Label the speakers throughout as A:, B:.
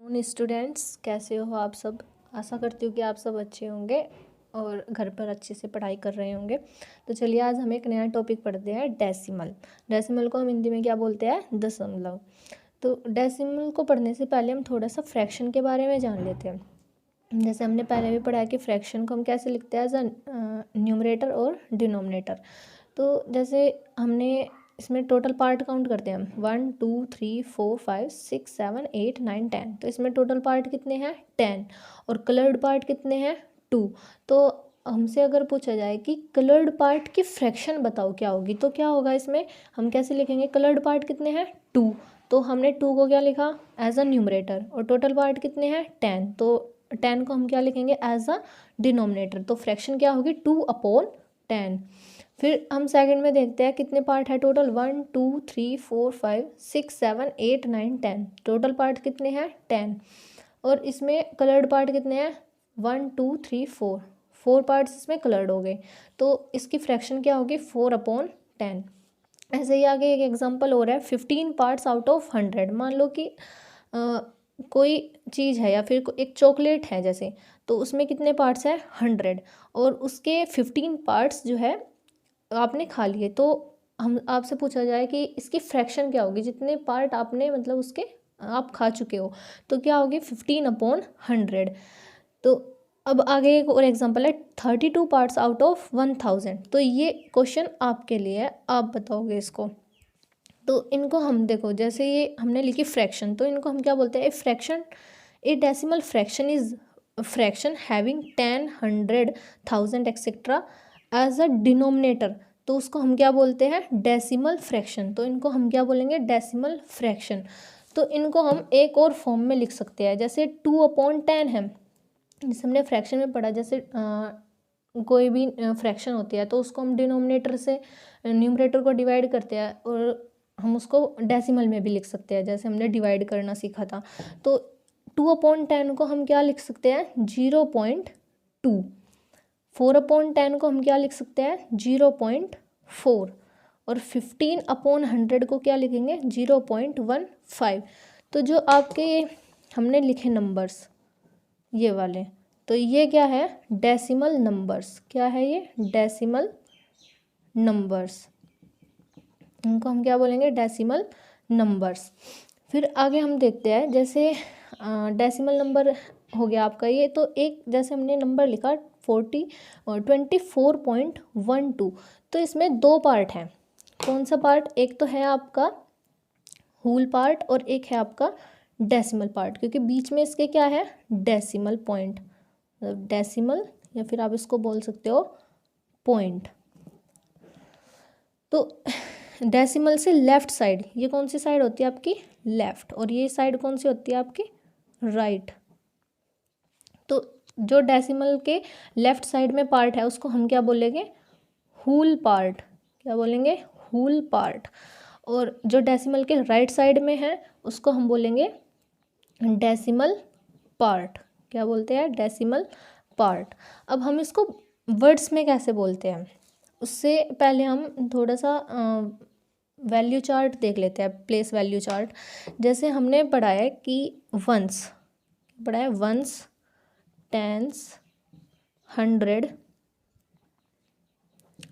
A: उन स्टूडेंट्स कैसे हो आप सब। आशा करती हूँ कि आप सब अच्छे होंगे और घर पर अच्छे से पढ़ाई कर रहे होंगे। तो चलिए आज हम एक नया टॉपिक पढ़ते हैं, डेसिमल। डेसिमल को हम हिंदी में क्या बोलते हैं? दशमलव। तो डेसिमल को पढ़ने से पहले हम थोड़ा सा फ्रैक्शन के बारे में जान लेते हैं। जैसे हमने पहले भी पढ़ा है कि फ्रैक्शन को हम कैसे लिखते हैं, एज अ न्यूमरेटर और डिनोमिनेटर। तो जैसे हमने इसमें टोटल पार्ट काउंट करते हैं हम 1 2 3 4 5 6 7 8 9 10। तो इसमें टोटल पार्ट कितने हैं? 10। और कलर्ड पार्ट कितने हैं? 2। तो हमसे अगर पूछा जाए कि कलर्ड पार्ट की फ्रैक्शन बताओ क्या होगी, तो क्या होगा इसमें? हम कैसे लिखेंगे? कलर्ड पार्ट कितने हैं? 2। तो हमने 2 को क्या लिखा? As a numerator. और टोटल पार्ट कितने हैं? 10। तो 10 को हम क्या लिखेंगे? As a denominator. तो फ्रैक्शन क्या होगी? 2/10। फिर हम सेकंड में देखते हैं कितने पार्ट है टोटल। 1 2 3 4 5 6 7 8 9 10। टोटल पार्ट कितने हैं? 10। और इसमें कलर्ड पार्ट कितने हैं? 1 2 3 4। 4 पार्ट्स इसमें कलर्ड हो गए। तो इसकी फ्रैक्शन क्या होगी? 4/10। ऐसे ही आगे एक एग्जांपल हो रहा है, 15 पार्ट्स आउट ऑफ 100। मान लो कि कोई चीज़ है या फिर एक चॉकलेट है जैसे, तो उसमें कितने पार्ट्स हैं? 100। और उसके 15 पार्ट्स जो है आपने खा लिए। तो हम आपसे पूछा जाए कि इसकी फ्रैक्शन क्या होगी, जितने पार्ट आपने मतलब उसके आप खा चुके हो, तो क्या होगी? 15/100। तो अब आगे एक और एग्जांपल है, 32 पार्ट्स आउट ऑफ 1000। तो ये क्वेश्चन आपके लिए है, आप बताओगे इसको। तो इनको हम देखो, जैसे ये हमने लिखी फ्रैक्शन, तो इनको हम क्या बोलते हैं? A fraction, a decimal fraction is fraction having 10 100 1000 etcetera as a denominator. तो उसको हम क्या बोलते हैं? Decimal fraction. तो इनको हम क्या बोलेंगे? Decimal fraction. तो इनको हम एक और फॉर्म में लिख सकते हैं, जैसे 2/10 है, जैसे हमने फ्रैक्शन में पढ़ा। जैसे कोई भी फ्रैक्शन होती है तो उसको हम डिनोमिनेटर से न्यूमरेटर को डिवाइड करते हैं, और हम उसको डेसिमल में भी लिख सकते हैं, जैसे हमने डिवाइड करना सीखा था। तो 2/10 को हम क्या लिख सकते हैं? 0.2। 4/10 को हम क्या लिख सकते हैं? 0.4। और 15/100 को क्या लिखेंगे? 0.15। तो जो आपके ये हमने लिखे नंबर्स ये वाले, तो ये क्या है? Decimal numbers. क्या है ये? Decimal numbers. इनको हम क्या बोलेंगे? Decimal numbers. फिर आगे हम देखते हैं, जैसे डेसिमल नंबर हो गया आपका ये। तो एक जैसे हमने नंबर लिखा 24.12। तो इसमें दो पार्ट हैं। कौन सा पार्ट? एक तो है आपका होल पार्ट और एक है आपका डेसिमल पार्ट, क्योंकि बीच में इसके क्या है? डेसिमल पॉइंट, मतलब डेसिमल, या फिर आप इसको बोल सकते हो पॉइंट। तो डेसिमल से लेफ्ट साइड, ये कौन सी साइड होती है आपकी? लेफ्ट। और ये साइड कौन सी होती है आपकी? राइट। तो जो डेसिमल के लेफ्ट साइड में पार्ट है उसको हम क्या बोलेंगे? Whole part. क्या बोलेंगे? Whole part. और जो डेसिमल के राइट साइड में है उसको हम बोलेंगे डेसिमल पार्ट। क्या बोलते हैं? Decimal part. अब हम इसको वर्ड्स में कैसे बोलते हैं, उससे पहले हम थोड़ा सा वैल्यू चार्ट देख लेते हैं, प्लेस वैल्यू चार्ट। जैसे हमने पढ़ा है कि वंस, पढ़ा है वंस, टेंस, 100,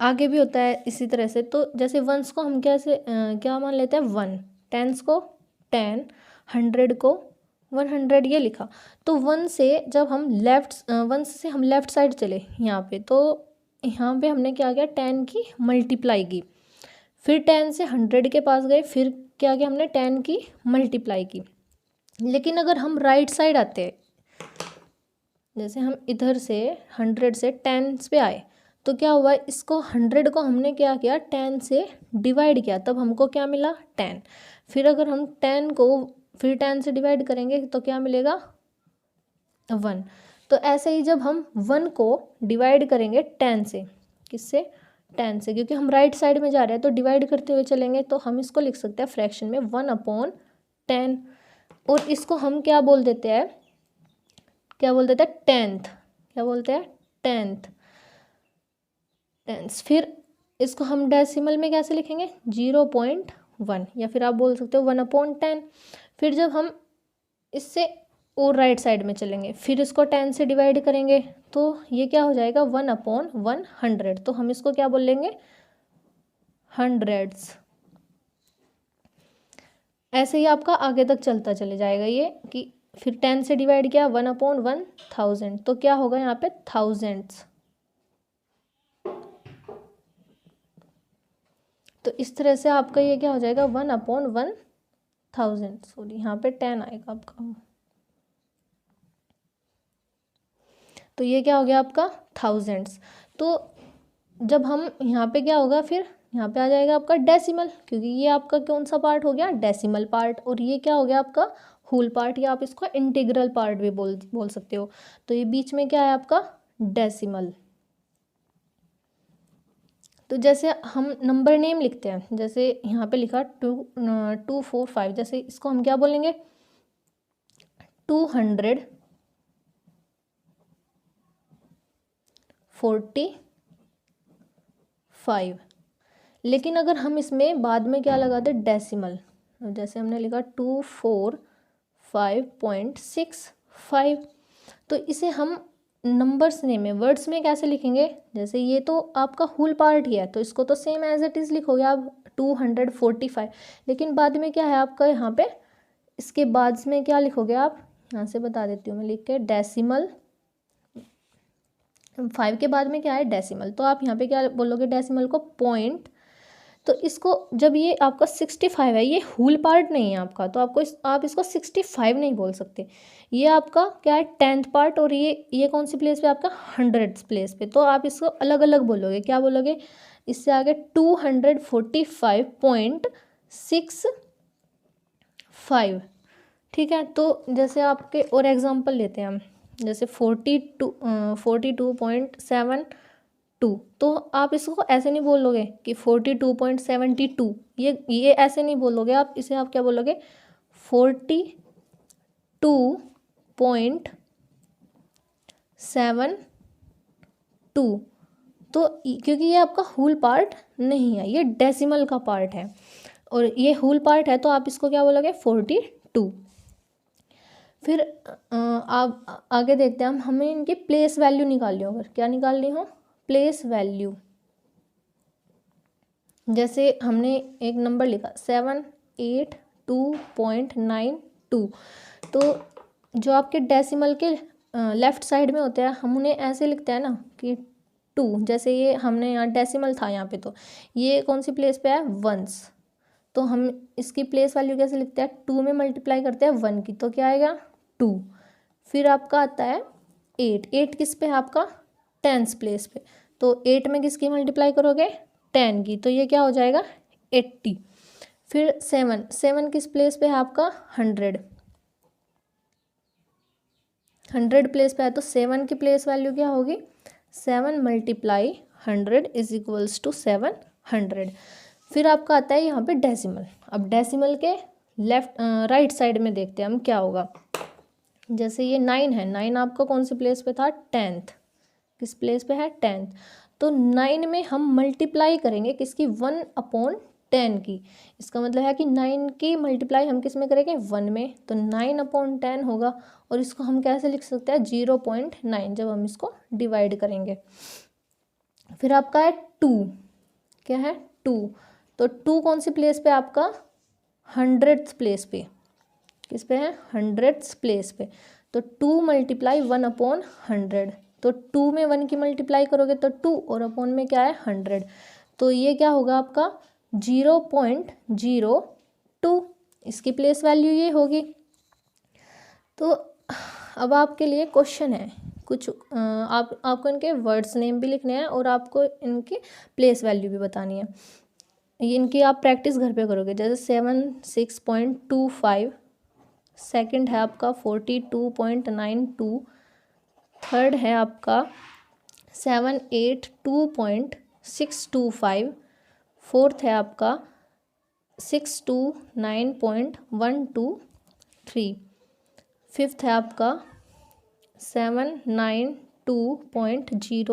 A: आगे भी होता है इसी तरह से। तो जैसे वंस को हम कैसे क्या मान लेते हैं? 1। टेंस को 10, 100 को 100, ये लिखा। तो वन से जब हम वंस से हम लेफ्ट साइड चले यहाँ पे, तो यहाँ पे हमने क्या किया? 10 की मल्टीप्लाई की। फिर 10 से 100 के पास गए, फिर क्या किया हमने? 10 की मल्टीप्लाई की। लेकिन अगर हम राइट साइड आते हैं, जैसे हम इधर से 100 से 10 पे आए, तो क्या हुआ? इसको 100 को हमने क्या किया? 10 से डिवाइड किया, तब हमको क्या मिला? 10। फिर अगर हम 10 को फिर 10 से डिवाइड करेंगे तो क्या मिलेगा? 1। तो ऐसे ही जब हम 1 को डिवाइड करेंगे 10 से, किससे? 10 से, क्योंकि हम राइट साइड में जा रहे हैं तो डिवाइड करते हुए चलेंगे, तो हम इसको लिख सकते हैं फ्रैक्शन में 1/10। और इसको हम क्या बोल देते हैं? क्या बोल देते हैं? 10th। क्या बोलते हैं? 10th। फिर इसको हम डेसिमल में कैसे लिखेंगे? 0.1, या फिर आप बोल सकते हो 1/10। फिर जब हम इससे और राइट साइड में चलेंगे, फिर इसको 10 से डिवाइड करेंगे तो ये क्या हो जाएगा 1/100। तो हम इसको क्या बोल लेंगे हंड्रेड्स। ऐसे ही आपका आगे तक चलता चले जाएगा ये कि फिर 10 से डिवाइड किया 1/1000 तो क्या होगा यहाँ पे थाउजेंड्स। तो इस तरह से आपका ये क्या हो जाएगा 1/1000। सॉरी यहाँ पे 10 आएगा आपका। तो ये क्या हो गया आपका थाउजेंड्स। तो जब हम यहाँ पे क्या होगा फिर यहाँ पे आ जाएगा आपका डेसिमल, क्योंकि ये आपका कौन सा पार्ट हो गया डेसिमल पार्ट, और ये क्या हो गया आपका होल पार्ट, या आप इसको इंटीग्रल पार्ट भी बोल सकते हो। तो ये बीच में क्या है आपका डेसिमल। तो जैसे हम नंबर नेम लिखते हैं, जैसे यहाँ पे लिखा 245, जैसे इसको हम क्या बोलेंगे 245। लेकिन अगर हम इसमें बाद में क्या लगाते डेसिमल, जैसे हमने लिखा 245.65, तो इसे हम नंबर्स नेम में वर्ड्स में कैसे लिखेंगे, जैसे ये तो आपका होल पार्ट ही है तो इसको तो सेम एज इट इज़ लिखोगे आप 245। लेकिन बाद में क्या है आपका यहाँ पे, इसके बाद में क्या लिखोगे आप, यहाँ से बता देती हूँ मैं लिख के डेसिमल। 5 के बाद में क्या है डेसिमल, तो आप यहाँ पे क्या बोलोगे डेसिमल को पॉइंट। तो इसको जब ये आपका 65 है, ये होल पार्ट नहीं है आपका, तो आप इसको 65 नहीं बोल सकते। ये आपका क्या है 10th पार्ट, और ये कौन सी प्लेस पे आपका 100th प्लेस पे। तो आप इसको अलग अलग बोलोगे, क्या बोलोगे इससे आगे 245.65। ठीक है। तो जैसे आपके और एग्जांपल लेते हैं हम, जैसे 42.72, तो आप इसको ऐसे नहीं बोलोगे कि 42.72, ये ऐसे नहीं बोलोगे आप, इसे आप क्या बोलोगे 42.72। तो क्योंकि ये आपका होल पार्ट नहीं है, ये डेसिमल का पार्ट है, और ये होल पार्ट है तो आप इसको क्या बोलोगे 42। फिर आप आगे देखते हैं हमें इनकी प्लेस वैल्यू निकालनी हो, अगर क्या निकालनी हो प्लेस वैल्यू। जैसे हमने एक नंबर लिखा 782.92, तो जो आपके डेसिमल के लेफ्ट साइड में होते हैं हम उन्हें ऐसे लिखते हैं ना कि 2, जैसे ये हमने यहाँ डेसिमल था यहाँ पे, तो ये कौन सी प्लेस पे है वंस, तो हम इसकी प्लेस वैल्यू कैसे लिखते हैं 2 में मल्टीप्लाई करते हैं 1 की, तो क्या आएगा 2। फिर आपका आता है 8 किस पे है आपका 10th प्लेस पे, तो 8 में किसकी मल्टीप्लाई करोगे 10 की, तो ये क्या हो जाएगा 80। फिर 7 किस प्लेस पे है आपका 100 प्लेस पे है, तो 7 की प्लेस वैल्यू क्या होगी 7 × 100 = 700। फिर आपका आता है यहाँ पे डेसिमल। अब डेसिमल के राइट साइड में देखते हैं हम क्या होगा। जैसे ये 9 है, 9 आपका कौन से प्लेस पे था 10th, किस प्लेस पे है 10th, तो 9 में हम मल्टीप्लाई करेंगे किसकी 1/10 की। इसका मतलब है कि 9 की मल्टीप्लाई हम किस में करेंगे 1 में, तो 9/10 होगा, और इसको हम कैसे लिख सकते हैं 0.9 जब हम इसको डिवाइड करेंगे। फिर आपका है 2, क्या है 2, तो 2 कौन सी प्लेस पे आपका 100th प्लेस पे, किस पे है 100th प्लेस पे, तो 2 × 1/100, तो 2 में 1 की मल्टीप्लाई करोगे तो 2, और अपॉन में क्या है 100, तो ये क्या होगा आपका 0.02, इसकी प्लेस वैल्यू ये होगी। तो अब आपके लिए क्वेश्चन है कुछ, आपको इनके वर्ड्स नेम भी लिखने हैं और आपको इनकी प्लेस वैल्यू भी बतानी है। इनकी आप प्रैक्टिस घर पे करोगे, जैसे 76.25, सेकंड है आपका 42.92, थर्ड है आपका 782.625, फोर्थ है आपका 629.123, फिफ्थ है आपका 792.0